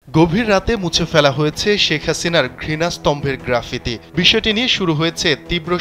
গভীর রাতে মুছে ফেলা হয়েছে শেখ হাসিনার ঘৃণা স্তম্ভের গ্রাফিতি। বিষয়টি নিয়ে শুরু হয়েছে তীব্র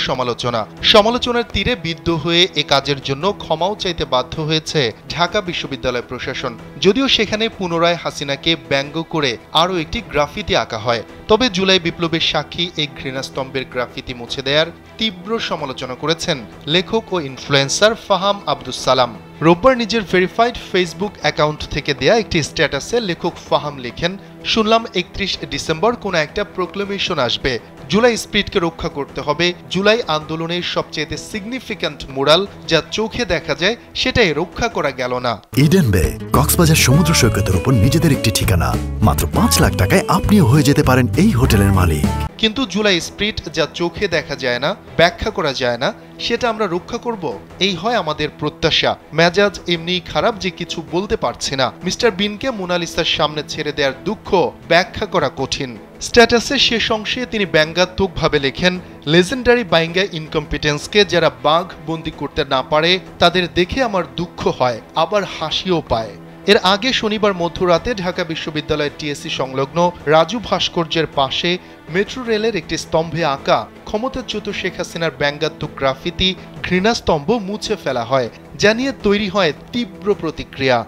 সমালোচনার তীরে বিদ্ধ হয়ে এ কাজের জন্য ক্ষমাও চাইতে বাধ্য হয়েছে ঢাকা বিশ্ববিদ্যালয় প্রশাসন। যদিও সেখানে পুনরায় হাসিনাকে ব্যঙ্গ করে আরও একটি গ্রাফিতি আঁকা হয়, তবে জুলাই বিপ্লবের সাক্ষী এই ঘৃণাস্তম্ভের গ্রাফিতি মুছে দেওয়ার তীব্র সমালোচনা করেছেন লেখক ও ইনফ্লুয়েন্সার ফাহাম আব্দুস সালাম। রোববার নিজের ভেরিফাইড ফেসবুক অ্যাকাউন্ট থেকে দেয়া একটি স্ট্যাটাসে লেখক ফাহাম লিখেন, শুনলাম 31 ডিসেম্বর কোনো একটা প্রোক্লেমেশন আসবে, জুলাই স্পিরিটকে রক্ষা করতে হবে। জুলাই আন্দোলনের সবচেয়ে সিগনিফিক্যান্ট মোরাল যা চোখে দেখা যায় সেটাই রক্ষা করা গেল না। ইডেন বে কক্সবাজার সমুদ্র সৈকতের উপর নিজেদের একটি ঠিকানা, মাত্র 5 লাখ টাকায় আপনিও হয়ে যেতে পারেন এই হোটেলের মালিক। কিন্তু জুলাই স্পিরিট যা চোখে দেখা যায় না, ব্যাখ্যা করা যায় না, সেটা আমরা রক্ষা করব, এই হয় আমাদের প্রত্যাশা। মেজাজ এমনিই খারাপ যে কিছু বলতে পারছি না। মিস্টার বিনকে মোনালিসার সামনে ছেড়ে দেওয়ার দুঃখ ব্যাখ্যা করা কঠিন। স্ট্যাটাসের শেষ অংশে তিনি ব্যঙ্গাত্মকভাবে লেখেন, লেজেন্ডারি বাইঙ্গা ইনকম্পিটেন্সকে যারা বাঘ বন্দি করতে না পারে তাদের দেখে আমার দুঃখ হয়, আবার হাসিও পায়। এর আগে শনিবার মধ্যরাতে ঢাকা বিশ্ববিদ্যালয়ের টিএসসি সংলগ্ন রাজু ভাস্কর্যের পাশে মেট্রো রেলের একটি স্তম্ভে আঁকা ক্ষমতাচ্যুত শেখ হাসিনার ব্যঙ্গাত্মক গ্রাফিতি ঘৃণাস্তম্ভ মুছে ফেলা হয়, যা নিয়ে তৈরি হয় তীব্র প্রতিক্রিয়া।